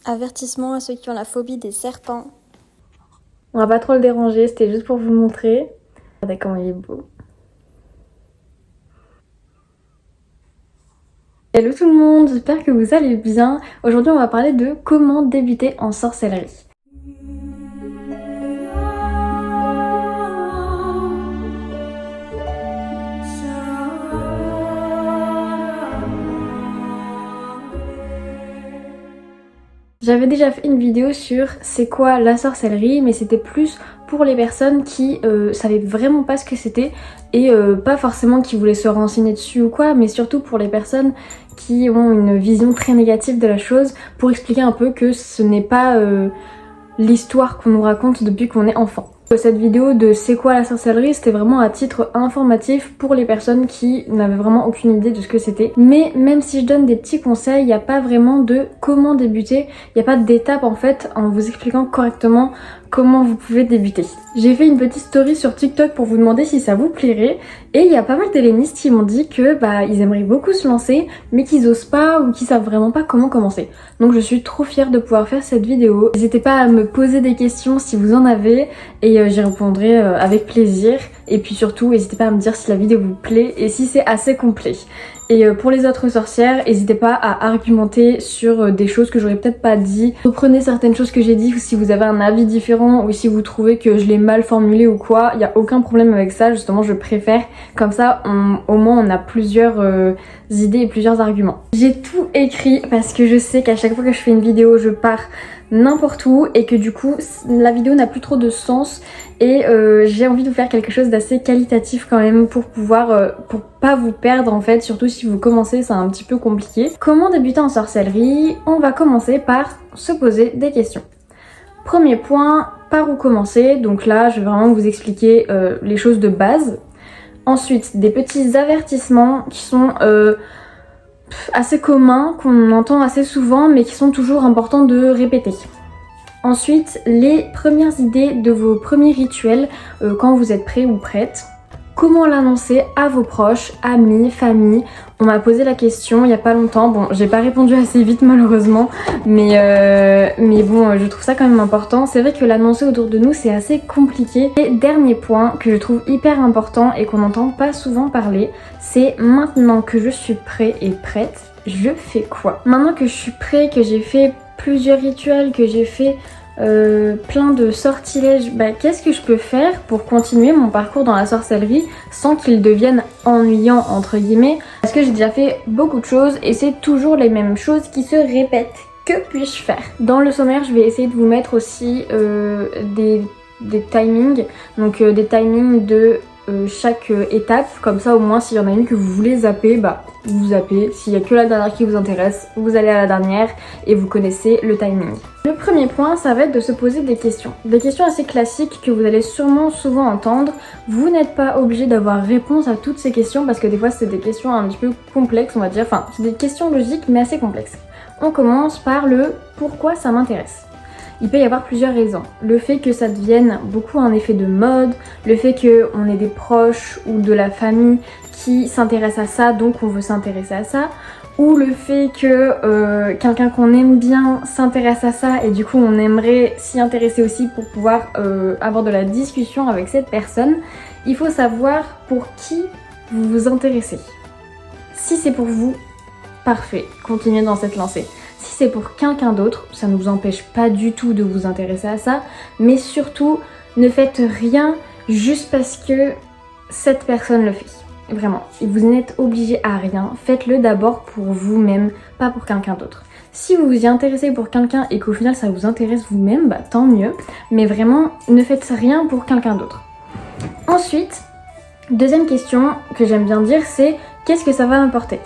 Avertissement à ceux qui ont la phobie des serpents. On va pas trop le déranger, c'était juste pour vous montrer. Regardez comment il est beau. Hello tout le monde, j'espère que vous allez bien. Aujourd'hui on va parler de comment débuter en sorcellerie. J'avais déjà fait une vidéo sur c'est quoi la sorcellerie, mais c'était plus pour les personnes qui savaient vraiment pas ce que c'était et pas forcément qui voulaient se renseigner dessus ou quoi, mais surtout pour les personnes qui ont une vision très négative de la chose, pour expliquer un peu que ce n'est pas l'histoire qu'on nous raconte depuis qu'on est enfant. Cette vidéo de c'est quoi la sorcellerie, c'était vraiment à titre informatif pour les personnes qui n'avaient vraiment aucune idée de ce que c'était. Mais même si je donne des petits conseils, il n'y a pas vraiment de comment débuter, il n'y a pas d'étape en fait en vous expliquant correctement comment vous pouvez débuter. J'ai fait une petite story sur TikTok pour vous demander si ça vous plairait et il y a pas mal d'hellénistes qui m'ont dit que ils aimeraient beaucoup se lancer mais qu'ils osent pas ou qu'ils savent vraiment pas comment commencer. Donc je suis trop fière de pouvoir faire cette vidéo. N'hésitez pas à me poser des questions si vous en avez et j'y répondrai avec plaisir. Et puis surtout, n'hésitez pas à me dire si la vidéo vous plaît et si c'est assez complet. Et pour les autres sorcières, n'hésitez pas à argumenter sur des choses que j'aurais peut-être pas dit. Reprenez certaines choses que j'ai dit ou si vous avez un avis différent ou si vous trouvez que je l'ai mal formulé ou quoi, il n'y a aucun problème avec ça, justement je préfère. Comme ça, au moins on a plusieurs idées et plusieurs arguments. J'ai tout écrit parce que je sais qu'à chaque fois que je fais une vidéo, je pars n'importe où et que du coup la vidéo n'a plus trop de sens et j'ai envie de vous faire quelque chose d'assez qualitatif quand même pour pouvoir pour pas vous perdre en fait, surtout si vous commencez, c'est un petit peu compliqué. Comment débuter en sorcellerie? On va commencer par se poser des questions. Premier point, par où commencer? Donc là je vais vraiment vous expliquer les choses de base. Ensuite des petits avertissements qui sont assez communs, qu'on entend assez souvent mais qui sont toujours importants de répéter. Ensuite, les premières idées de vos premiers rituels quand vous êtes prêt ou prête. Comment l'annoncer à vos proches, amis, famille? On m'a posé la question il y a pas longtemps. Bon, j'ai pas répondu assez vite malheureusement, mais bon, je trouve ça quand même important. C'est vrai que l'annoncer autour de nous, c'est assez compliqué. Et dernier point que je trouve hyper important et qu'on n'entend pas souvent parler, c'est maintenant que je suis prêt et prête, je fais quoi? Maintenant que je suis prêt, que j'ai fait plusieurs rituels, que j'ai fait plein de sortilèges, qu'est-ce que je peux faire pour continuer mon parcours dans la sorcellerie sans qu'il devienne ennuyant entre guillemets, parce que j'ai déjà fait beaucoup de choses et c'est toujours les mêmes choses qui se répètent. Que puis-je faire? Dans le sommaire, je vais essayer de vous mettre aussi des timings, donc des timings de chaque étape, comme ça au moins s'il y en a une que vous voulez zapper, vous zappez. S'il y a que la dernière qui vous intéresse, vous allez à la dernière et vous connaissez le timing. Le premier point, ça va être de se poser des questions. Des questions assez classiques que vous allez sûrement souvent entendre. Vous n'êtes pas obligé d'avoir réponse à toutes ces questions parce que des fois c'est des questions un petit peu complexes on va dire, enfin c'est des questions logiques mais assez complexes. On commence par le pourquoi ça m'intéresse. Il peut y avoir plusieurs raisons. Le fait que ça devienne beaucoup un effet de mode, le fait qu'on ait des proches ou de la famille qui s'intéressent à ça, donc on veut s'intéresser à ça, ou le fait que quelqu'un qu'on aime bien s'intéresse à ça et du coup on aimerait s'y intéresser aussi pour pouvoir avoir de la discussion avec cette personne. Il faut savoir pour qui vous vous intéressez. Si c'est pour vous, parfait, continuez dans cette lancée. Si c'est pour quelqu'un d'autre, ça ne vous empêche pas du tout de vous intéresser à ça, mais surtout, ne faites rien juste parce que cette personne le fait. Vraiment, vous n'êtes obligé à rien, faites-le d'abord pour vous-même, pas pour quelqu'un d'autre. Si vous vous y intéressez pour quelqu'un et qu'au final ça vous intéresse vous-même, tant mieux, mais vraiment, ne faites rien pour quelqu'un d'autre. Ensuite, deuxième question que j'aime bien dire, c'est qu'est-ce que ça va m'apporter?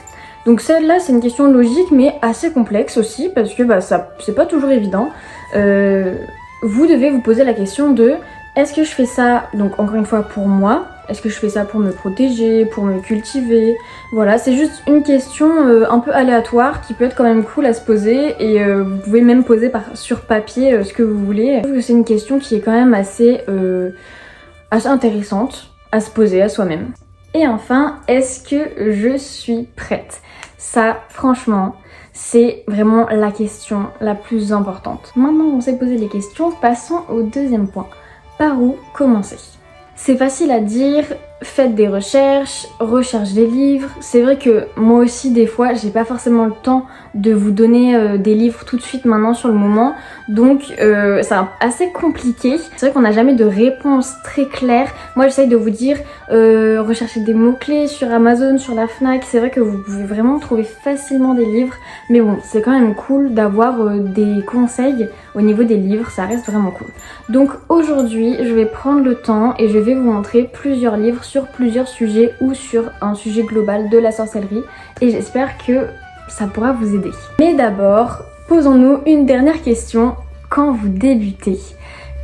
Donc celle-là c'est une question logique mais assez complexe aussi parce que ça c'est pas toujours évident. Vous devez vous poser la question de est-ce que je fais ça donc encore une fois pour moi? Est-ce que je fais ça pour me protéger, pour me cultiver? Voilà, c'est juste une question un peu aléatoire qui peut être quand même cool à se poser et vous pouvez même poser sur papier ce que vous voulez. Je trouve que c'est une question qui est quand même assez intéressante à se poser à soi-même. Et enfin, est-ce que je suis prête? Ça, franchement, C'est vraiment la question la plus importante. Maintenant qu'on s'est posé les questions, passons au deuxième point. Par où commencer? C'est facile à dire, faites des recherches, recherche des livres. C'est vrai que moi aussi des fois j'ai pas forcément le temps de vous donner des livres tout de suite maintenant sur le moment. Donc c'est assez compliqué. C'est vrai qu'on n'a jamais de réponse très claire. Moi j'essaye de vous dire recherchez des mots-clés sur Amazon, sur la Fnac. C'est vrai que vous pouvez vraiment trouver facilement des livres. Mais bon, c'est quand même cool d'avoir des conseils au niveau des livres. Ça reste vraiment cool. Donc aujourd'hui je vais prendre le temps et je vais vous montrer plusieurs livres sur plusieurs sujets ou sur un sujet global de la sorcellerie. Et j'espère que ça pourra vous aider. Mais d'abord, posons-nous une dernière question. Quand vous débutez,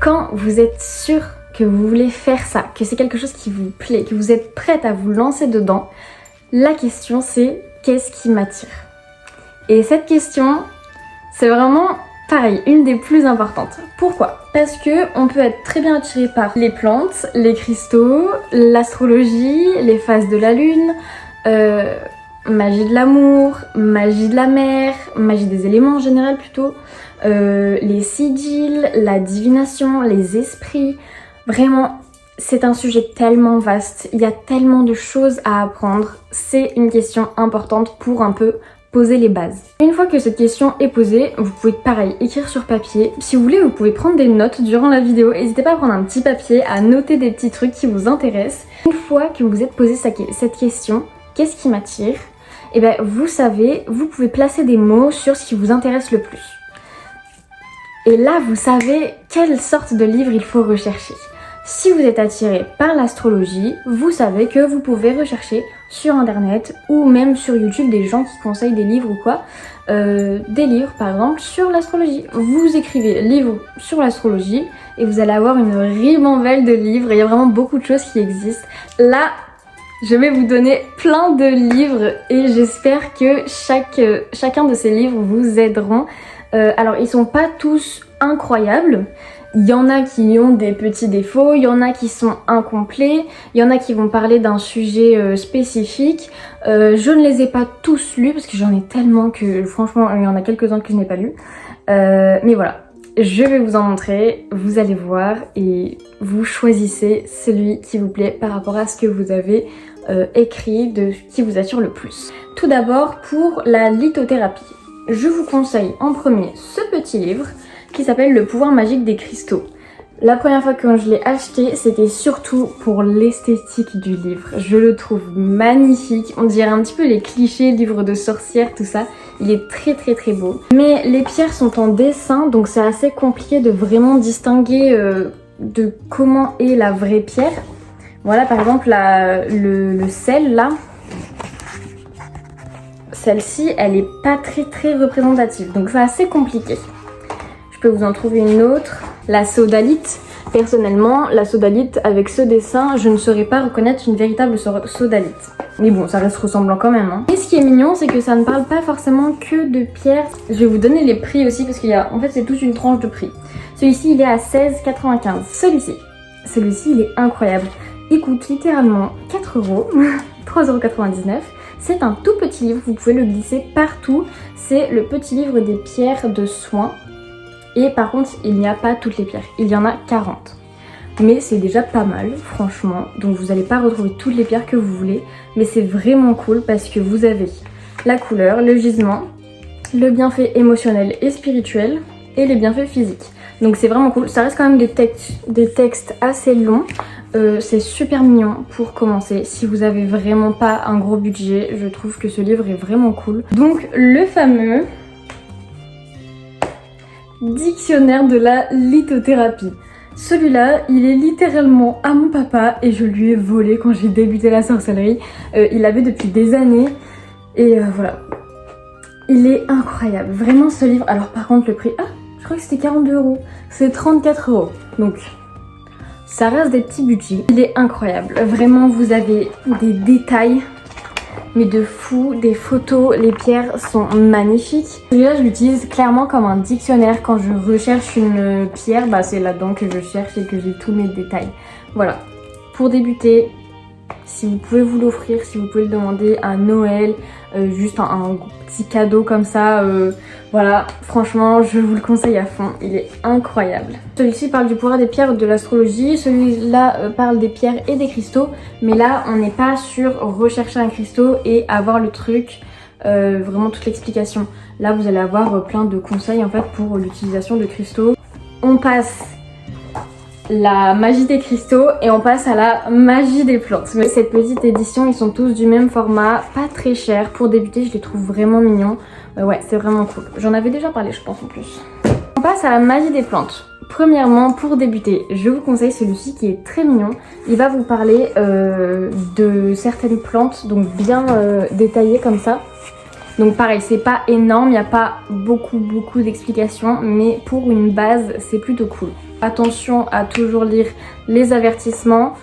quand vous êtes sûr que vous voulez faire ça, que c'est quelque chose qui vous plaît, que vous êtes prête à vous lancer dedans, la question c'est qu'est-ce qui m'attire? Et cette question, c'est vraiment pareil, une des plus importantes. Pourquoi? Parce que on peut être très bien attiré par les plantes, les cristaux, l'astrologie, les phases de la lune, magie de l'amour, magie de la mer, magie des éléments en général plutôt, les sigils, la divination, les esprits. Vraiment, c'est un sujet tellement vaste, il y a tellement de choses à apprendre. C'est une question importante pour un peu poser les bases. Une fois que cette question est posée, vous pouvez pareil écrire sur papier. Si vous voulez, vous pouvez prendre des notes durant la vidéo. N'hésitez pas à prendre un petit papier, à noter des petits trucs qui vous intéressent. Une fois que vous vous êtes posé cette question, qu'est-ce qui m'attire? Et bien vous savez, vous pouvez placer des mots sur ce qui vous intéresse le plus. Et là, vous savez quelle sorte de livre il faut rechercher. Si vous êtes attiré par l'astrologie, vous savez que vous pouvez rechercher sur internet ou même sur YouTube des gens qui conseillent des livres ou quoi. Des livres par exemple sur l'astrologie. Vous écrivez livre sur l'astrologie et vous allez avoir une ribambelle de livres. Il y a vraiment beaucoup de choses qui existent. Là, je vais vous donner plein de livres et j'espère que chacun de ces livres vous aideront. Alors ils sont pas tous incroyables. Il y en a qui ont des petits défauts, il y en a qui sont incomplets, il y en a qui vont parler d'un sujet spécifique. Je ne les ai pas tous lus parce que j'en ai tellement que franchement il y en a quelques-uns que je n'ai pas lus. Mais voilà, je vais vous en montrer, vous allez voir et vous choisissez celui qui vous plaît par rapport à ce que vous avez écrit, de ce qui vous attire le plus. Tout d'abord pour la lithothérapie. Je vous conseille en premier ce petit livre qui s'appelle Le pouvoir magique des cristaux. La première fois que je l'ai acheté, c'était surtout pour l'esthétique du livre. Je le trouve magnifique, on dirait un petit peu les clichés, livres de sorcières, tout ça. Il est très très très beau. Mais les pierres sont en dessin, donc c'est assez compliqué de vraiment distinguer de comment est la vraie pierre. Voilà par exemple le sel là. Celle-ci, elle est pas très représentative, donc c'est assez compliqué. Je peux vous en trouver une autre, la sodalite. Personnellement, la sodalite, avec ce dessin, je ne saurais pas reconnaître une véritable sodalite. Mais bon, ça reste ressemblant quand même. Hein. Et ce qui est mignon, c'est que ça ne parle pas forcément que de pierres. Je vais vous donner les prix aussi, parce qu'il y a, en fait, c'est toute une tranche de prix. Celui-ci, il est à 16,95. Celui-ci, il est incroyable. Il coûte littéralement 4 €, 3,99 €. C'est un tout petit livre, vous pouvez le glisser partout. C'est le petit livre des pierres de soins. Et par contre, il n'y a pas toutes les pierres, il y en a 40. Mais c'est déjà pas mal, franchement. Donc vous n'allez pas retrouver toutes les pierres que vous voulez. Mais c'est vraiment cool parce que vous avez la couleur, le gisement, le bienfait émotionnel et spirituel et les bienfaits physiques. Donc c'est vraiment cool. Ça reste quand même des textes assez longs. C'est super mignon pour commencer. Si vous avez vraiment pas un gros budget, je trouve que ce livre est vraiment cool. Donc le fameux dictionnaire de la lithothérapie. Celui-là, il est littéralement à mon papa et je lui ai volé quand j'ai débuté la sorcellerie. Il l'avait depuis des années et voilà. Il est incroyable, vraiment ce livre. Alors par contre le prix, je crois que c'était 42 €. C'est 34 €. Donc ça reste des petits budgets. Il est incroyable, vraiment vous avez des détails mais de fou, des photos, les pierres sont magnifiques. Celui-là je l'utilise clairement comme un dictionnaire. Quand je recherche une pierre, c'est là-dedans que je cherche et que j'ai tous mes détails. Voilà, pour débuter, Si vous pouvez vous l'offrir, si vous pouvez le demander à Noël, juste un petit cadeau comme ça, voilà, franchement je vous le conseille à fond, il est incroyable. Celui-ci parle du pouvoir des pierres et de l'astrologie, celui-là parle des pierres et des cristaux, mais là on n'est pas sur rechercher un cristaux et avoir le truc, vraiment toute l'explication. Là vous allez avoir plein de conseils en fait pour l'utilisation de cristaux. On passe la magie des cristaux et on passe à la magie des plantes. Mais cette petite édition, ils sont tous du même format, pas très cher. Pour débuter, je les trouve vraiment mignons. Ouais, c'est vraiment cool. J'en avais déjà parlé, je pense, en plus. On passe à la magie des plantes. Premièrement, pour débuter, je vous conseille celui-ci qui est très mignon. Il va vous parler de certaines plantes, donc bien détaillées comme ça. Donc pareil, c'est pas énorme, il n'y a pas beaucoup d'explications, mais pour une base, c'est plutôt cool. Attention à toujours lire les avertissements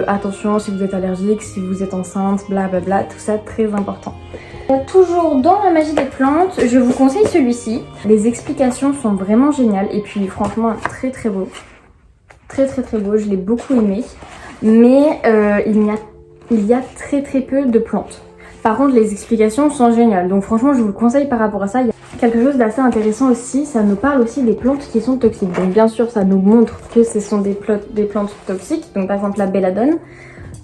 attention si vous êtes allergique, si vous êtes enceinte, blablabla, tout ça très important. Toujours dans la magie des plantes, je vous conseille celui-ci. Les explications sont vraiment géniales et puis franchement très beau. Très beau, je l'ai beaucoup aimé. Mais il y a très peu de plantes. Par contre, les explications sont géniales. Donc franchement, je vous le conseille par rapport à ça. Il y a quelque chose d'assez intéressant aussi. Ça nous parle aussi des plantes qui sont toxiques. Donc bien sûr, ça nous montre que ce sont des plantes toxiques. Donc par exemple la belladone,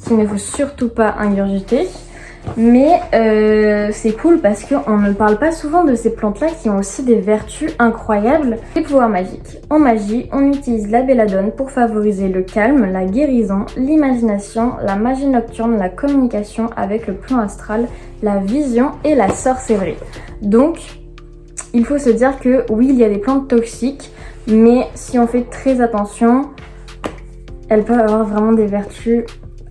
qu'il ne faut surtout pas ingurgiter. Mais c'est cool parce qu'on ne parle pas souvent de ces plantes-là qui ont aussi des vertus incroyables. Des pouvoirs magiques. En magie, on utilise la belladone pour favoriser le calme, la guérison, l'imagination, la magie nocturne, la communication avec le plan astral, la vision et la sorcellerie. Donc, il faut se dire que oui, il y a des plantes toxiques, mais si on fait très attention, elles peuvent avoir vraiment des vertus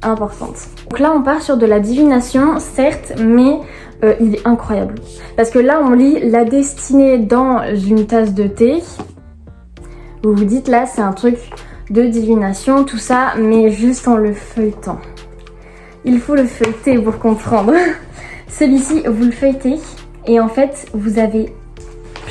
importante. Donc là on part sur de la divination certes, mais il est incroyable parce que là on lit la destinée dans une tasse de thé. Vous vous dites là c'est un truc de divination tout ça, mais juste en le feuilletant. Il faut le feuilleter pour comprendre. Celui-ci vous le feuilletez et en fait vous avez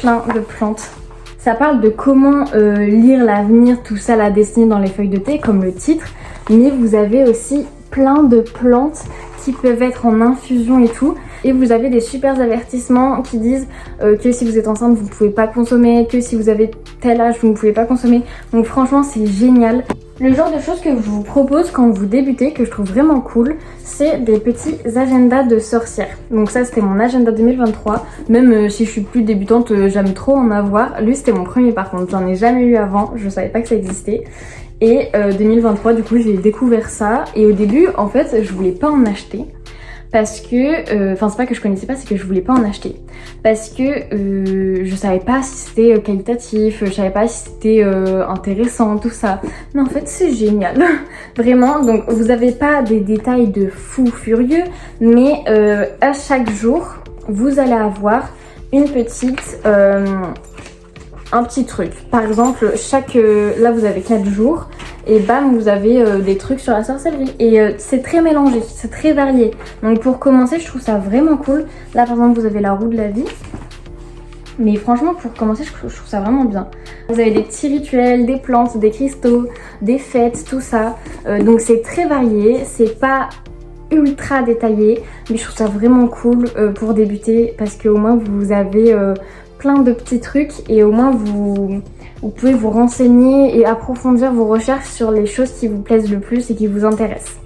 plein de plantes. Ça parle de comment lire l'avenir, tout ça, la destinée dans les feuilles de thé, comme le titre. Mais vous avez aussi plein de plantes qui peuvent être en infusion et tout. Et vous avez des super avertissements qui disent que si vous êtes enceinte, vous ne pouvez pas consommer, que si vous avez tel âge, vous ne pouvez pas consommer. Donc franchement, c'est génial. Le genre de choses que je vous propose quand vous débutez, que je trouve vraiment cool, c'est des petits agendas de sorcières. Donc ça, c'était mon agenda 2023. Même si je suis plus débutante, j'aime trop en avoir. Lui, c'était mon premier par contre. J'en ai jamais eu avant. Je savais pas que ça existait. Et 2023, du coup, j'ai découvert ça. Et au début, en fait, je voulais pas en acheter. Parce que, enfin c'est pas que je connaissais pas, c'est que je voulais pas en acheter. Parce que je savais pas si c'était qualitatif, je savais pas si c'était intéressant, tout ça. Mais en fait c'est génial, vraiment. Donc vous avez pas des détails de fou furieux, mais à chaque jour, vous allez avoir une petite... un petit truc. Par exemple, là vous avez 4 jours et bam vous avez des trucs sur la sorcellerie et c'est très mélangé, c'est très varié. Donc pour commencer je trouve ça vraiment cool. Là par exemple vous avez la roue de la vie. Mais franchement pour commencer je trouve ça vraiment bien. Vous avez des petits rituels, des plantes, des cristaux, des fêtes, tout ça. Donc c'est très varié, c'est pas ultra détaillé, mais je trouve ça vraiment cool pour débuter parce qu'au moins vous avez plein de petits trucs et au moins vous pouvez vous renseigner et approfondir vos recherches sur les choses qui vous plaisent le plus et qui vous intéressent.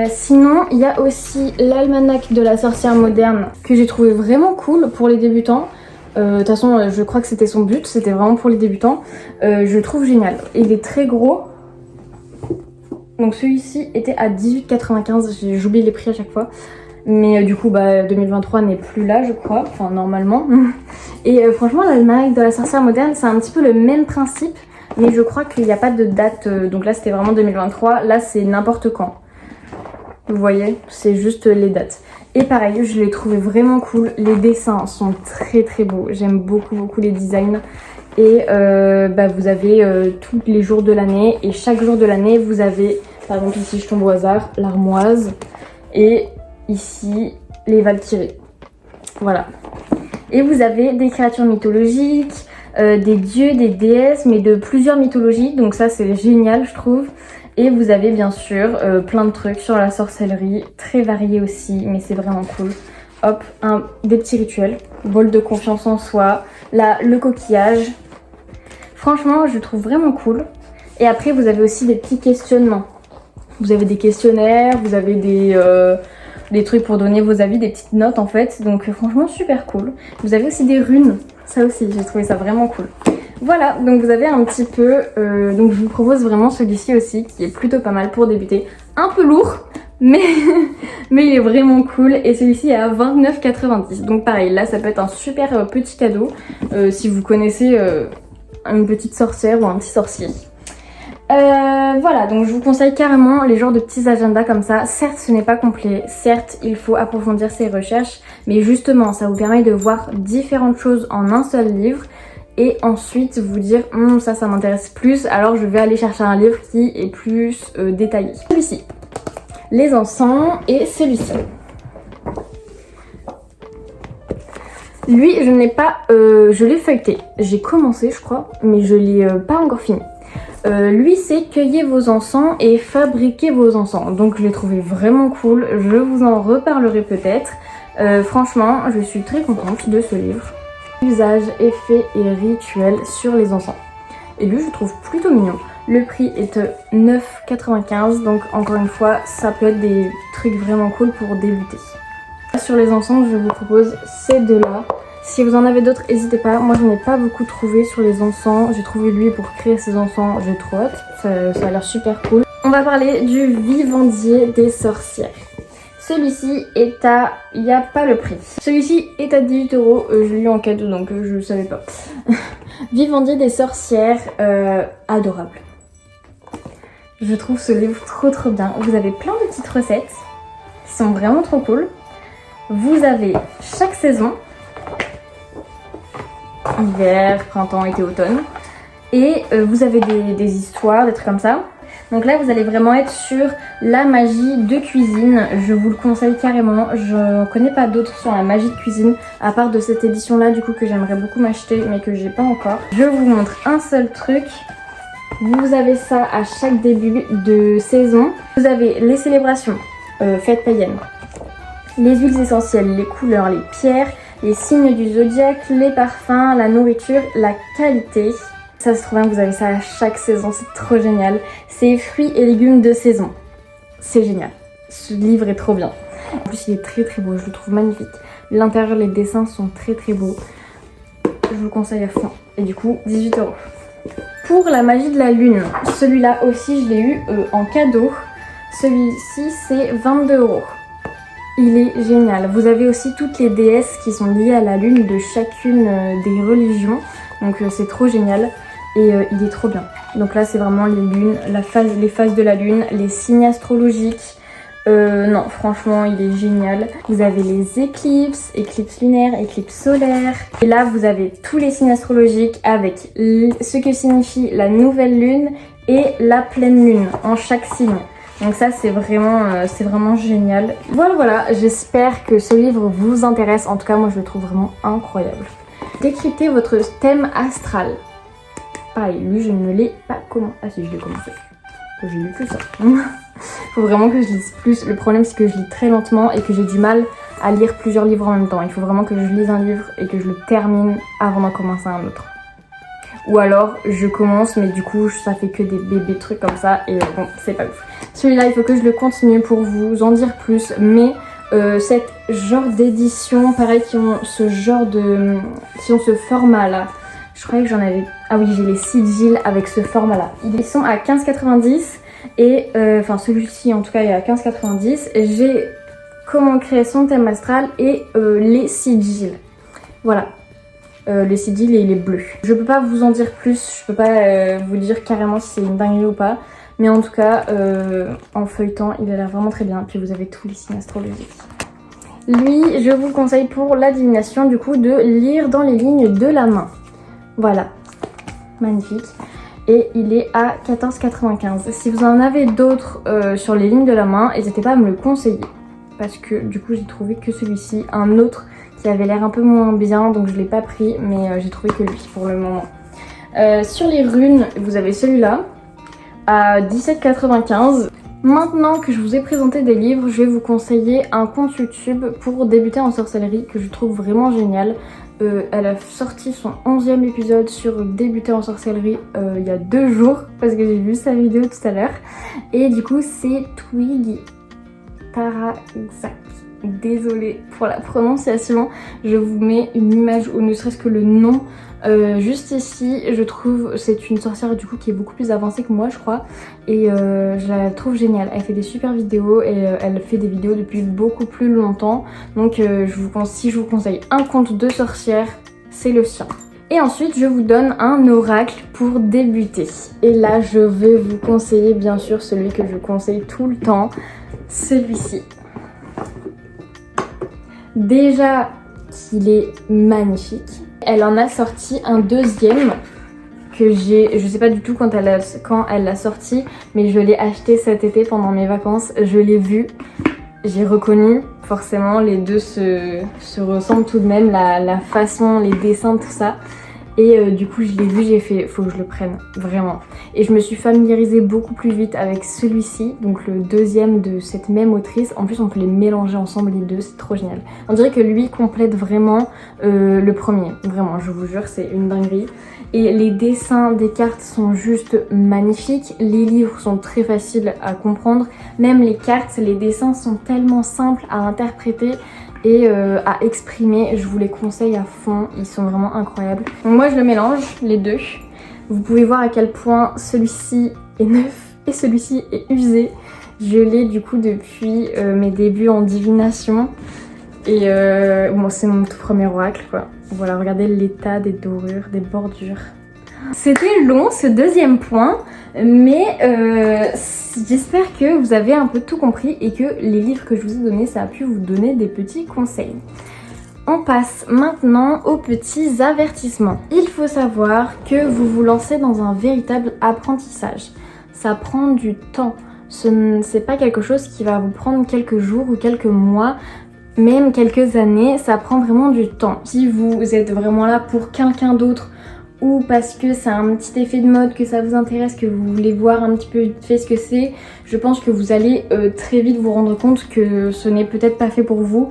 Sinon il y a aussi l'almanach de la sorcière moderne que j'ai trouvé vraiment cool pour les débutants. De toute façon je crois que c'était son but, c'était vraiment pour les débutants. Je le trouve génial, il est très gros. Donc celui-ci était à 18,95, j'oublie les prix à chaque fois. Mais du coup 2023 n'est plus là je crois, enfin normalement. Et franchement l'almanach de la sorcière moderne c'est un petit peu le même principe, mais je crois qu'il n'y a pas de date, donc là c'était vraiment 2023, là c'est n'importe quand. Vous voyez, c'est juste les dates. Et pareil, je l'ai trouvé vraiment cool, les dessins sont très beaux, j'aime beaucoup les designs. Et vous avez tous les jours de l'année et chaque jour de l'année vous avez, par exemple ici je tombe au hasard, l'armoise et ici les Valkyries. Voilà. Et vous avez des créatures mythologiques, des dieux, des déesses, mais de plusieurs mythologies. Donc ça c'est génial je trouve. Et vous avez bien sûr plein de trucs sur la sorcellerie, très variés aussi, mais c'est vraiment cool. Hop, des petits rituels, bol de confiance en soi, là le coquillage. Franchement, je trouve vraiment cool. Et après, vous avez aussi des petits questionnements. Vous avez des questionnaires, vous avez des trucs pour donner vos avis, des petites notes en fait. Donc franchement, super cool. Vous avez aussi des runes. Ça aussi, j'ai trouvé ça vraiment cool. Voilà, donc vous avez un petit peu... donc je vous propose vraiment celui-ci aussi, qui est plutôt pas mal pour débuter. Un peu lourd, mais il est vraiment cool. Et celui-ci est à 29,90 €. Donc pareil, là ça peut être un super petit cadeau si vous connaissez une petite sorcière ou un petit sorcier. Voilà, donc je vous conseille carrément les genres de petits agendas comme ça. Certes, ce n'est pas complet, certes, il faut approfondir ses recherches, mais justement, ça vous permet de voir différentes choses en un seul livre et ensuite vous dire ça m'intéresse plus, alors je vais aller chercher un livre qui est plus détaillé. Celui-ci, les encens, et celui-ci. Lui, je n'ai pas, je l'ai feuilleté. J'ai commencé, je crois, mais je l'ai pas encore fini. Lui, c'est cueillez vos encens et fabriquez vos encens. Donc, je l'ai trouvé vraiment cool. Je vous en reparlerai peut-être. Franchement, je suis très contente de ce livre. Usage, effets et rituels sur les encens. Et lui, je trouve plutôt mignon. Le prix est 9,95 €. Donc, encore une fois, ça peut être des trucs vraiment cool pour débuter. Sur les encens, je vous propose ces deux-là. Si vous en avez d'autres, n'hésitez pas. Moi, je n'en ai pas beaucoup trouvé sur les encens. J'ai trouvé lui pour créer ces encens. J'ai trop hâte. Ça a l'air super cool. On va parler du vivandier des sorcières. Celui-ci est à... Il n'y a pas le prix. Celui-ci est à 18 €. Je l'ai eu en cadeau, donc je ne savais pas. Vivandier des sorcières. Adorable. Je trouve ce livre trop bien. Vous avez plein de petites recettes qui sont vraiment trop cool. Vous avez chaque saison... hiver, printemps, été, automne. Et vous avez des histoires, des trucs comme ça. Donc là, vous allez vraiment être sur la magie de cuisine. Je vous le conseille carrément. Je ne connais pas d'autres sur la magie de cuisine, à part de cette édition-là, du coup, que j'aimerais beaucoup m'acheter, mais que j'ai pas encore. Je vous montre un seul truc. Vous avez ça à chaque début de saison. Vous avez les célébrations, fêtes païennes, les huiles essentielles, les couleurs, les pierres, les signes du zodiaque, les parfums, la nourriture, la qualité. Ça se trouve bien que vous avez ça à chaque saison, c'est trop génial. C'est fruits et légumes de saison. C'est génial. Ce livre est trop bien. En plus, il est très beau, je le trouve magnifique. L'intérieur, les dessins sont très beaux. Je vous le conseille à fond. Et du coup, 18 €. Pour la magie de la lune, celui-là aussi, je l'ai eu en cadeau. Celui-ci, c'est 22 €. Il est génial. Vous avez aussi toutes les déesses qui sont liées à la lune de chacune des religions. Donc c'est trop génial et il est trop bien. Donc là c'est vraiment les lunes, les phases de la lune, les signes astrologiques. Non, franchement il est génial. Vous avez les éclipses, éclipses lunaires, éclipses solaires. Et là vous avez tous les signes astrologiques avec ce que signifie la nouvelle lune et la pleine lune en chaque signe. Donc ça c'est vraiment génial. Voilà, j'espère que ce livre vous intéresse. En tout cas moi je le trouve vraiment incroyable. Décryptez votre thème astral. Pareil, lui je ne l'ai pas commencé. Ah si, je l'ai commencé. J'ai lu plus ça. Faut vraiment que je lise plus. Le problème c'est que je lis très lentement et que j'ai du mal à lire plusieurs livres en même temps. Il faut vraiment que je lise un livre et que je le termine avant d'en commencer un autre. Ou alors je commence mais du coup ça fait que des bébés trucs comme ça et bon c'est pas ouf. Celui-là il faut que je le continue pour vous en dire plus, mais cette genre d'édition pareil qui ont ce format là. Je croyais que j'en avais... Ah oui, j'ai les sigils avec ce format là. Ils sont à 15,90 et enfin celui-ci en tout cas est à 15,90. J'ai comment créer son thème astral et les sigils. Voilà. Le sigil et il est bleu. Je peux pas vous en dire plus, je peux pas vous dire carrément si c'est une dinguerie ou pas. Mais en tout cas, en feuilletant, il a l'air vraiment très bien. Puis vous avez tous les signes astrologiques. Lui, je vous conseille pour la divination du coup de lire dans les lignes de la main. Voilà, magnifique. Et il est à 14,95. Si vous en avez d'autres sur les lignes de la main, n'hésitez pas à me le conseiller. Parce que du coup j'ai trouvé que celui-ci, un autre qui avait l'air un peu moins bien, donc je l'ai pas pris, mais j'ai trouvé que lui pour le moment. Sur les runes, vous avez celui-là. à 17,95 €. Maintenant que je vous ai présenté des livres, je vais vous conseiller un compte YouTube pour débuter en sorcellerie que je trouve vraiment génial. Elle a sorti son 11e épisode sur débuter en sorcellerie il y a 2 jours parce que j'ai vu sa vidéo tout à l'heure. Et du coup c'est Twig Tarazak. Désolée pour la prononciation, je vous mets une image ou ne serait-ce que le nom juste ici. Je trouve c'est une sorcière du coup qui est beaucoup plus avancée que moi je crois et je la trouve géniale. Elle fait des super vidéos et elle fait des vidéos depuis beaucoup plus longtemps, donc si je vous conseille un conte de sorcière, c'est le sien. Et ensuite je vous donne un oracle pour débuter et là je vais vous conseiller bien sûr celui que je conseille tout le temps, celui-ci. Déjà qu'il est magnifique. Elle en a sorti un deuxième que je sais pas du tout quand elle l'a sorti, mais je l'ai acheté cet été pendant mes vacances. Je l'ai vu, j'ai reconnu, forcément les deux se ressemblent tout de même, la façon, les dessins, tout ça. Et du coup je l'ai vu, j'ai fait faut que je le prenne, vraiment. Et je me suis familiarisée beaucoup plus vite avec celui-ci, donc le deuxième de cette même autrice. En plus on peut les mélanger ensemble les deux, c'est trop génial. On dirait que lui complète vraiment le premier, vraiment je vous jure c'est une dinguerie. Et les dessins des cartes sont juste magnifiques, les livres sont très faciles à comprendre. Même les cartes, les dessins sont tellement simples à interpréter et à exprimer, je vous les conseille à fond, ils sont vraiment incroyables. Donc moi je le mélange, les deux. Vous pouvez voir à quel point celui-ci est neuf et celui-ci est usé. Je l'ai du coup depuis mes débuts en divination. Et bon c'est mon tout premier oracle quoi. Voilà, regardez l'état des dorures, des bordures. C'était long ce deuxième point, mais j'espère que vous avez un peu tout compris et que les livres que je vous ai donnés, ça a pu vous donner des petits conseils. On passe maintenant aux petits avertissements. Il faut savoir que vous vous lancez dans un véritable apprentissage. Ça prend du temps. C'est pas quelque chose qui va vous prendre quelques jours ou quelques mois, même quelques années, ça prend vraiment du temps. Si vous êtes vraiment là pour quelqu'un d'autre, ou parce que c'est un petit effet de mode, que ça vous intéresse, que vous voulez voir un petit peu vite fait ce que c'est, je pense que vous allez très vite vous rendre compte que ce n'est peut-être pas fait pour vous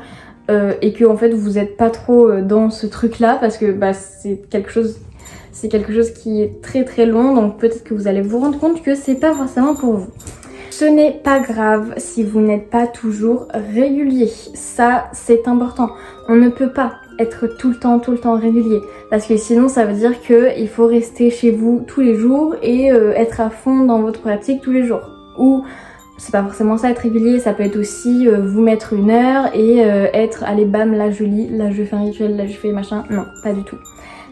et que en fait vous n'êtes pas trop dans ce truc là parce que bah, c'est quelque chose qui est très très long, donc peut-être que vous allez vous rendre compte que c'est pas forcément pour vous. Ce n'est pas grave si vous n'êtes pas toujours régulier, ça c'est important. On ne peut pas être tout le temps régulier parce que sinon ça veut dire qu'il faut rester chez vous tous les jours et être à fond dans votre pratique tous les jours. Ou c'est pas forcément ça être régulier, ça peut être aussi vous mettre une heure et être allez bam là je lis, là je fais un rituel, là je fais machin. Non, pas du tout.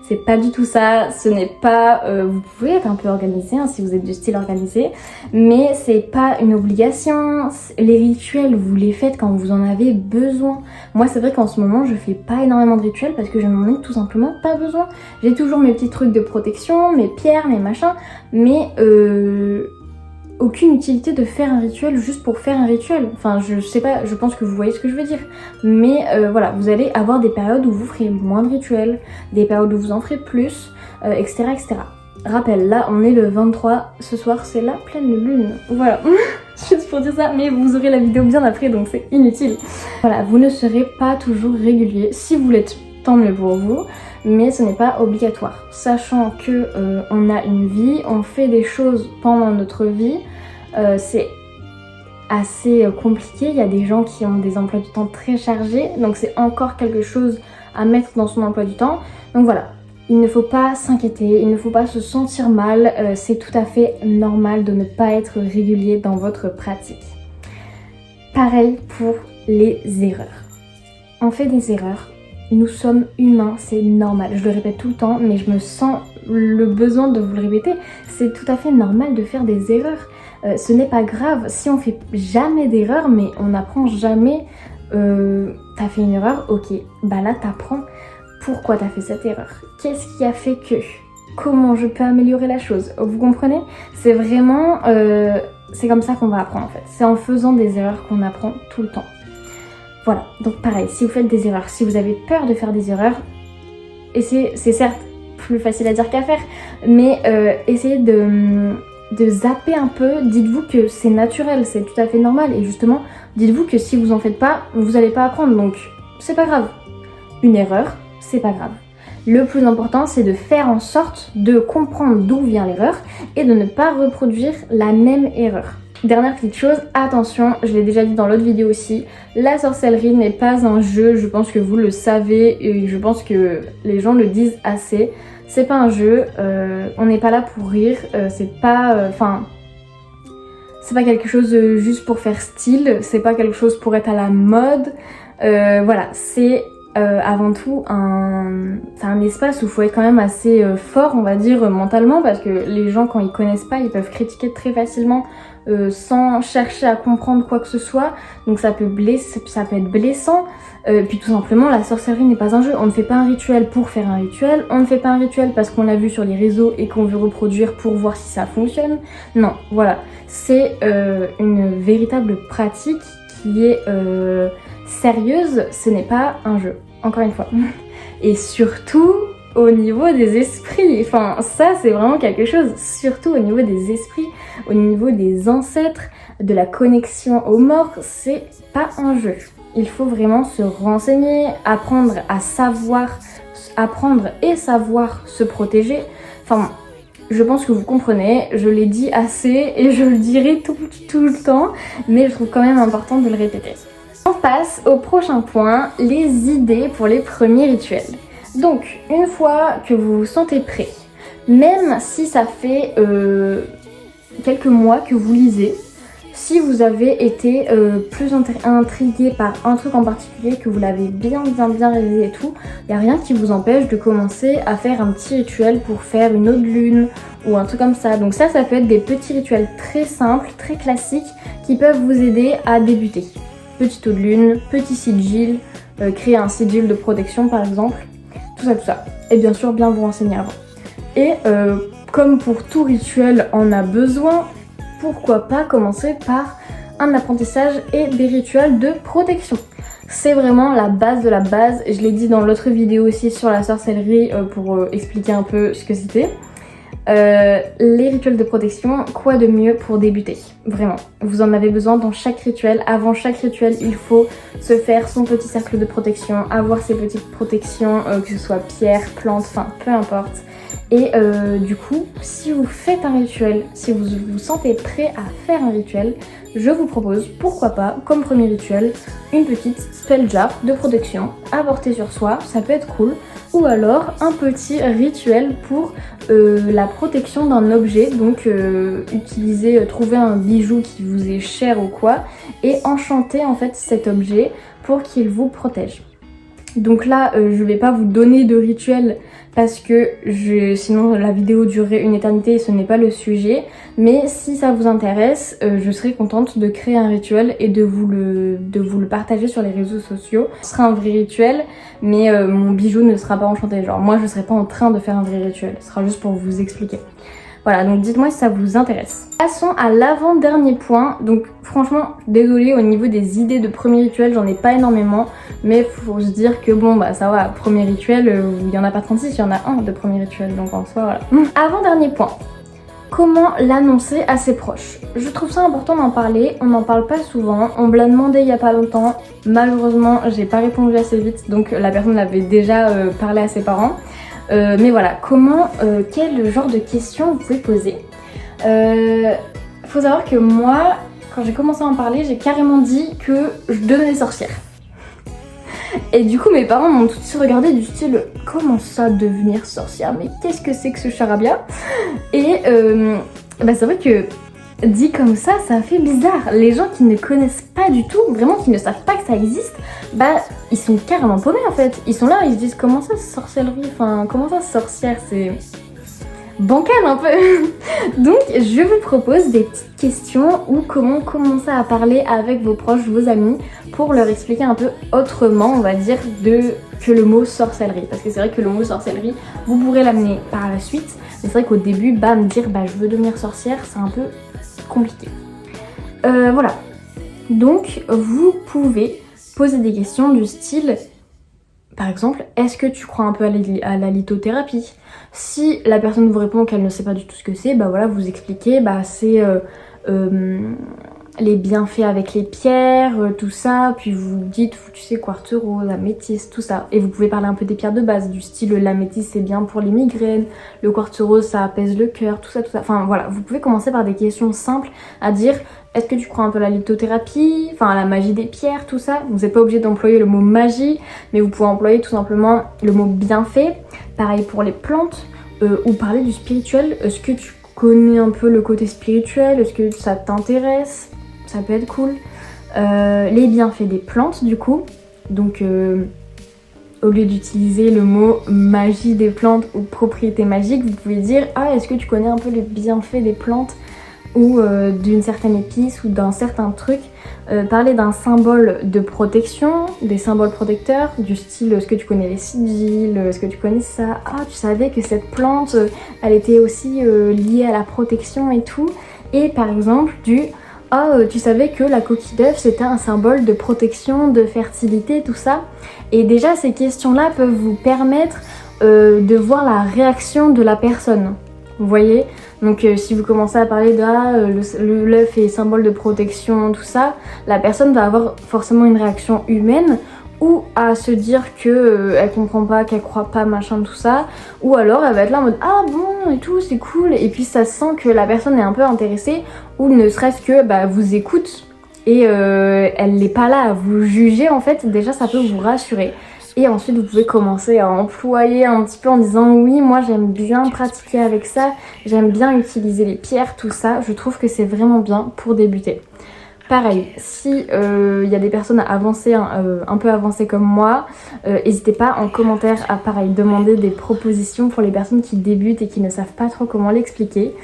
C'est pas du tout ça, ce n'est pas... vous pouvez être un peu organisé hein, si vous êtes du style organisé, mais c'est pas une obligation. Les rituels, vous les faites quand vous en avez besoin. Moi c'est vrai qu'en ce moment je fais pas énormément de rituels parce que je n'en ai tout simplement pas besoin. J'ai toujours mes petits trucs de protection, mes pierres, mes machins, mais aucune utilité de faire un rituel juste pour faire un rituel. Enfin je sais pas, je pense que vous voyez ce que je veux dire. Mais voilà, vous allez avoir des périodes où vous ferez moins de rituels, des périodes où vous en ferez plus, etc. etc. Rappel, là on est le 23, ce soir c'est la pleine lune. Voilà, juste pour dire ça, mais vous aurez la vidéo bien après donc c'est inutile. Voilà, vous ne serez pas toujours régulier. Si vous l'êtes, tant mieux pour vous, mais ce n'est pas obligatoire. Sachant que on a une vie, on fait des choses pendant notre vie, c'est assez compliqué. Il y a des gens qui ont des emplois du temps très chargés, donc c'est encore quelque chose à mettre dans son emploi du temps. Donc voilà, il ne faut pas s'inquiéter, il ne faut pas se sentir mal, c'est tout à fait normal de ne pas être régulier dans votre pratique. Pareil pour les erreurs. On fait des erreurs. Nous sommes humains, c'est normal. Je le répète tout le temps, mais je me sens le besoin de vous le répéter. C'est tout à fait normal de faire des erreurs. Ce n'est pas grave. Si on fait jamais d'erreur, mais on n'apprend jamais. T'as fait une erreur, ok. Bah là, t'apprends. Pourquoi t'as fait cette erreur? Qu'est-ce qui a fait que? Comment je peux améliorer la chose? Vous comprenez? C'est vraiment... c'est comme ça qu'on va apprendre en fait. C'est en faisant des erreurs qu'on apprend tout le temps. Voilà, donc pareil, si vous faites des erreurs, si vous avez peur de faire des erreurs, c'est certes plus facile à dire qu'à faire, mais essayez de zapper un peu, dites-vous que c'est naturel, c'est tout à fait normal et justement dites-vous que si vous en faites pas, vous n'allez pas apprendre donc c'est pas grave. Une erreur, c'est pas grave. Le plus important c'est de faire en sorte de comprendre d'où vient l'erreur et de ne pas reproduire la même erreur. Dernière petite chose, attention, je l'ai déjà dit dans l'autre vidéo aussi, la sorcellerie n'est pas un jeu, je pense que vous le savez et je pense que les gens le disent assez. C'est pas un jeu, on n'est pas là pour rire, c'est pas quelque chose juste pour faire style, c'est pas quelque chose pour être à la mode. Voilà, c'est avant tout un espace où il faut être quand même assez fort, on va dire, mentalement, parce que les gens, quand ils connaissent pas, ils peuvent critiquer très facilement sans chercher à comprendre quoi que ce soit. Donc ça peut être blessant. Puis tout simplement, la sorcellerie n'est pas un jeu. On ne fait pas un rituel pour faire un rituel. On ne fait pas un rituel parce qu'on l'a vu sur les réseaux et qu'on veut reproduire pour voir si ça fonctionne. Non, voilà. C'est une véritable pratique qui est sérieuse. Ce n'est pas un jeu. Encore une fois. Et surtout au niveau des esprits. Enfin, ça c'est vraiment quelque chose. Surtout au niveau des esprits, au niveau des ancêtres, de la connexion aux morts. C'est pas un jeu. Il faut vraiment se renseigner, apprendre à savoir, apprendre et savoir se protéger. Enfin, je pense que vous comprenez, je l'ai dit assez et je le dirai tout le temps, mais je trouve quand même important de le répéter. On passe au prochain point, les idées pour les premiers rituels. Donc, une fois que vous vous sentez prêt, même si ça fait quelques mois que vous lisez, si vous avez été plus intrigué par un truc en particulier, que vous l'avez bien réalisé et tout, il n'y a rien qui vous empêche de commencer à faire un petit rituel pour faire une eau de lune ou un truc comme ça. Donc ça peut être des petits rituels très simples, très classiques qui peuvent vous aider à débuter. Petite eau de lune, petit sigil, créer un sigil de protection par exemple, tout ça. Et bien sûr bien vous renseigner avant. Et comme pour tout rituel on a besoin, pourquoi pas commencer par un apprentissage et des rituels de protection. C'est vraiment la base de la base. Je l'ai dit dans l'autre vidéo aussi sur la sorcellerie pour expliquer un peu ce que c'était. Les rituels de protection, quoi de mieux pour débuter? Vraiment, vous en avez besoin dans chaque rituel. Avant chaque rituel, il faut se faire son petit cercle de protection, avoir ses petites protections, que ce soit pierre, plante, enfin peu importe. Et du coup, si vous faites un rituel, si vous vous sentez prêt à faire un rituel, je vous propose, pourquoi pas, comme premier rituel, une petite spell jar de protection à porter sur soi, ça peut être cool. Ou alors un petit rituel pour la protection d'un objet, donc trouver un bijou qui vous est cher ou quoi, et enchanter en fait cet objet pour qu'il vous protège. Donc là, je vais pas vous donner de rituel parce que sinon la vidéo durerait une éternité et ce n'est pas le sujet. Mais si ça vous intéresse, je serai contente de créer un rituel et de vous le partager sur les réseaux sociaux. Ce sera un vrai rituel, mais mon bijou ne sera pas enchanté. Genre moi je serai pas en train de faire un vrai rituel, ce sera juste pour vous expliquer. Voilà, donc dites-moi si ça vous intéresse. Passons à l'avant-dernier point. Donc franchement, désolée, au niveau des idées de premier rituel, j'en ai pas énormément. Mais faut se dire que bon, bah ça va, premier rituel, il y en a pas 36, il y en a un de premier rituel. Donc en soi, voilà. Avant-dernier point. Comment l'annoncer à ses proches? Je trouve ça important d'en parler, on n'en parle pas souvent. On me l'a demandé il y a pas longtemps. Malheureusement, j'ai pas répondu assez vite, donc la personne avait déjà parlé à ses parents. Mais voilà, quel genre de questions vous pouvez poser? Faut savoir que moi, quand j'ai commencé à en parler, j'ai carrément dit que je devenais sorcière. Et du coup mes parents m'ont tout de suite regardé du style comment ça devenir sorcière, mais qu'est-ce que c'est que ce charabia? Et c'est vrai que dit comme ça fait bizarre. Les gens qui ne connaissent pas du tout, vraiment qui ne savent pas que ça existe, ils sont carrément paumés en fait. Ils sont là, ils se disent comment ça sorcellerie, enfin comment ça sorcière, c'est bancal un peu. Donc je vous propose des petites questions ou comment commencer à parler avec vos proches, vos amis, pour leur expliquer un peu autrement, on va dire, que le mot sorcellerie. Parce que c'est vrai que le mot sorcellerie, vous pourrez l'amener par la suite, mais c'est vrai qu'au début, me dire je veux devenir sorcière, c'est un peu compliqué. Voilà. Donc vous pouvez poser des questions du style par exemple, est-ce que tu crois un peu à la lithothérapie? Si la personne vous répond qu'elle ne sait pas du tout ce que c'est, bah voilà, vous expliquez, bah c'est les bienfaits avec les pierres, tout ça, puis vous dites, tu sais, quartz rose, améthyste, tout ça. Et vous pouvez parler un peu des pierres de base, du style l'améthyste c'est bien pour les migraines, le quartz rose ça apaise le cœur, tout ça, tout ça. Enfin voilà, vous pouvez commencer par des questions simples à dire, est-ce que tu crois un peu à la lithothérapie, enfin à la magie des pierres, tout ça. Vous n'êtes pas obligé d'employer le mot magie, mais vous pouvez employer tout simplement le mot bienfait. Pareil pour les plantes, ou parler du spirituel. Est-ce que tu connais un peu le côté spirituel? Est-ce que ça t'intéresse? Ça peut être cool. Les bienfaits des plantes du coup. Donc au lieu d'utiliser le mot magie des plantes ou propriété magique, vous pouvez dire ah est-ce que tu connais un peu les bienfaits des plantes ou d'une certaine épice ou d'un certain truc. Parler d'un symbole de protection, des symboles protecteurs, du style est-ce que tu connais les sigils, est-ce que tu connais ça, ah tu savais que cette plante elle était aussi liée à la protection et tout. Et par exemple du ah tu savais que la coquille d'œuf c'était un symbole de protection, de fertilité, tout ça. Et déjà ces questions là peuvent vous permettre de voir la réaction de la personne. Vous voyez, donc si vous commencez à parler de l'œuf est symbole de protection, tout ça, la personne va avoir forcément une réaction humaine ou à se dire que elle comprend pas, qu'elle croit pas, machin, tout ça, ou alors elle va être là en mode ah bon et tout, c'est cool, et puis ça sent que la personne est un peu intéressée ou ne serait-ce que bah, vous écoute et elle n'est pas là à vous juger en fait, déjà ça peut vous rassurer. Et ensuite vous pouvez commencer à employer un petit peu en disant oui moi j'aime bien pratiquer avec ça, j'aime bien utiliser les pierres, tout ça, je trouve que c'est vraiment bien pour débuter. Pareil, si y a des personnes avancées, un peu avancées comme moi, n'hésitez pas en commentaire à pareil demander des propositions pour les personnes qui débutent et qui ne savent pas trop comment l'expliquer.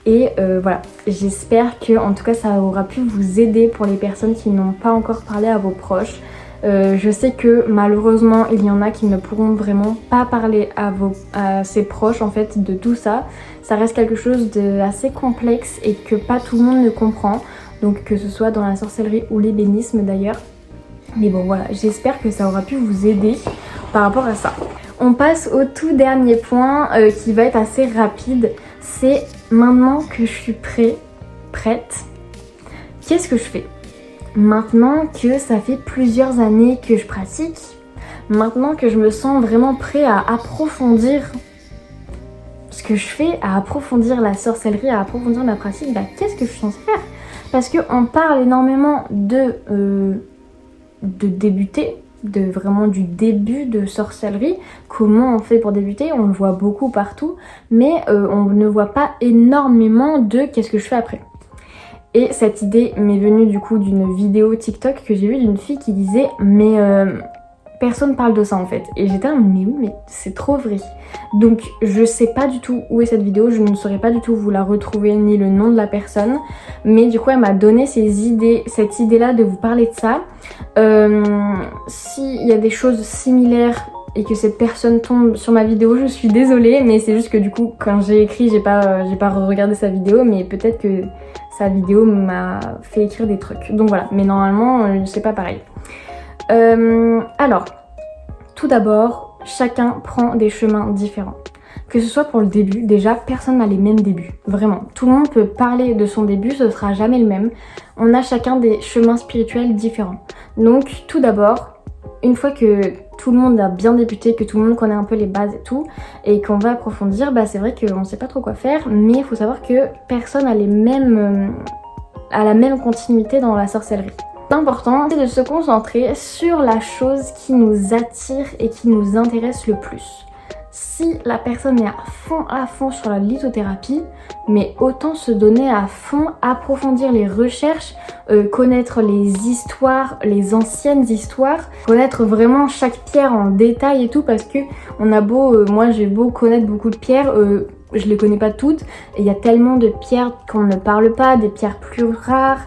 Et voilà, j'espère que en tout cas ça aura pu vous aider pour les personnes qui n'ont pas encore parlé à vos proches. Je sais que malheureusement il y en a qui ne pourront vraiment pas parler à ses proches en fait de tout ça. Ça reste quelque chose d'assez complexe et que pas tout le monde ne comprend. Donc que ce soit dans la sorcellerie ou l'ébénisme d'ailleurs. Mais bon voilà, j'espère que ça aura pu vous aider par rapport à ça. On passe au tout dernier point qui va être assez rapide. C'est maintenant que je suis prête, qu'est-ce que je fais? Maintenant que ça fait plusieurs années que je pratique, maintenant que je me sens vraiment prêt à approfondir ce que je fais, à approfondir la sorcellerie, à approfondir ma pratique, bah qu'est-ce que je suis censée faire? Parce qu'on parle énormément de débuter, vraiment du début de sorcellerie, comment on fait pour débuter, on le voit beaucoup partout, mais on ne voit pas énormément de qu'est-ce que je fais après. Et cette idée m'est venue du coup d'une vidéo TikTok que j'ai vue d'une fille qui disait mais personne parle de ça en fait. Et j'étais là mais oui mais c'est trop vrai. Donc je sais pas du tout où est cette vidéo, je ne saurais pas du tout vous la retrouver ni le nom de la personne. Mais du coup elle m'a donné cette idée là de vous parler de ça. S'il y a des choses similaires et que cette personne tombe sur ma vidéo, je suis désolée, mais c'est juste que du coup quand j'ai écrit j'ai pas regardé sa vidéo, mais peut-être que sa vidéo m'a fait écrire des trucs. Donc voilà, mais normalement c'est pas pareil. Alors, tout d'abord, chacun prend des chemins différents. Que ce soit pour le début, déjà personne n'a les mêmes débuts, vraiment. Tout le monde peut parler de son début, ce sera jamais le même. On a chacun des chemins spirituels différents. Donc tout d'abord, une fois que tout le monde a bien débuté, que tout le monde connaît un peu les bases et tout, et qu'on va approfondir, bah c'est vrai qu'on sait pas trop quoi faire, mais il faut savoir que personne a la même continuité dans la sorcellerie. L'important, c'est de se concentrer sur la chose qui nous attire et qui nous intéresse le plus. Si la personne est à fond sur la lithothérapie, mais autant se donner à fond, approfondir les recherches, connaître les histoires, les anciennes histoires, connaître vraiment chaque pierre en détail et tout, parce que moi j'ai beau connaître beaucoup de pierres, je les connais pas toutes, et il y a tellement de pierres qu'on ne parle pas, des pierres plus rares,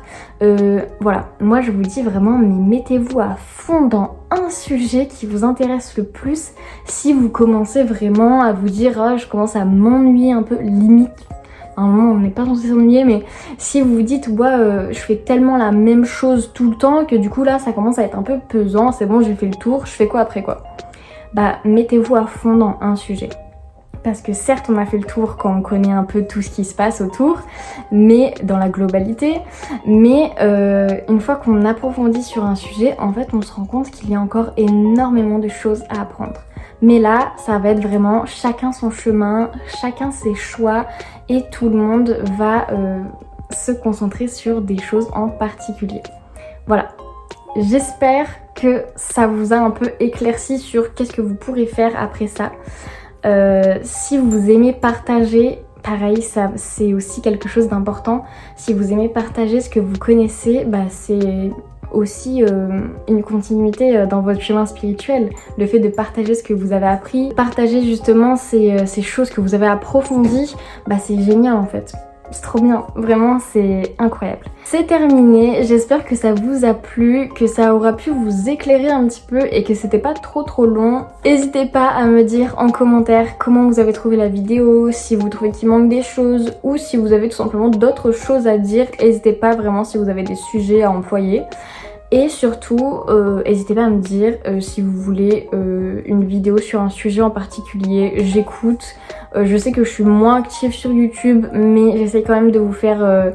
voilà. Moi je vous dis vraiment, mais mettez-vous à fond dans un sujet qui vous intéresse le plus. Si vous commencez vraiment à vous dire ah, je commence à m'ennuyer un peu, limite, à un moment on n'est pas censé s'ennuyer, mais si vous vous dites ouais je fais tellement la même chose tout le temps que du coup là ça commence à être un peu pesant, c'est bon j'ai fait le tour, je fais quoi après quoi? bah mettez-vous à fond dans un sujet. Parce que certes on a fait le tour quand on connaît un peu tout ce qui se passe autour, mais dans la globalité, mais une fois qu'on approfondit sur un sujet, en fait on se rend compte qu'il y a encore énormément de choses à apprendre. Mais là ça va être vraiment chacun son chemin, chacun ses choix et tout le monde va se concentrer sur des choses en particulier. Voilà, j'espère que ça vous a un peu éclairci sur qu'est-ce que vous pourrez faire après ça. Si vous aimez partager, pareil, ça c'est aussi quelque chose d'important. Si vous aimez partager ce que vous connaissez, bah c'est aussi une continuité dans votre chemin spirituel. Le fait de partager ce que vous avez appris, partager justement ces choses que vous avez approfondies, bah c'est génial en fait. C'est trop bien, vraiment c'est incroyable. C'est terminé, j'espère que ça vous a plu, que ça aura pu vous éclairer un petit peu et que c'était pas trop long. N'hésitez pas à me dire en commentaire comment vous avez trouvé la vidéo, si vous trouvez qu'il manque des choses ou si vous avez tout simplement d'autres choses à dire. N'hésitez pas vraiment si vous avez des sujets à employer. Et surtout, n'hésitez pas à me dire si vous voulez une vidéo sur un sujet en particulier, j'écoute. Je sais que je suis moins active sur YouTube, mais j'essaie quand même de vous faire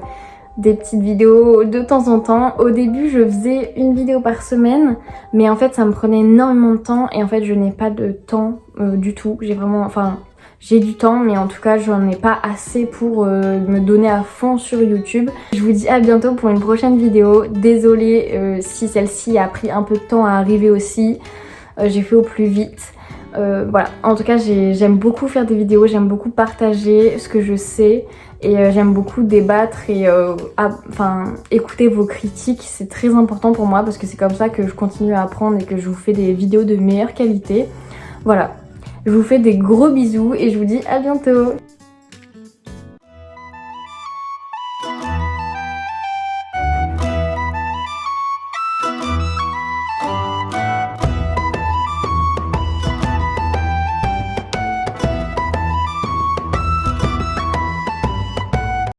des petites vidéos de temps en temps. Au début, je faisais une vidéo par semaine, mais en fait, ça me prenait énormément de temps et en fait, je n'ai pas de temps du tout. J'ai du temps, mais en tout cas, j'en ai pas assez pour me donner à fond sur YouTube. Je vous dis à bientôt pour une prochaine vidéo. Désolée si celle-ci a pris un peu de temps à arriver aussi. J'ai fait au plus vite. Voilà, en tout cas j'aime beaucoup faire des vidéos, j'aime beaucoup partager ce que je sais et j'aime beaucoup débattre et écouter vos critiques, c'est très important pour moi parce que c'est comme ça que je continue à apprendre et que je vous fais des vidéos de meilleure qualité. Voilà, je vous fais des gros bisous et je vous dis à bientôt.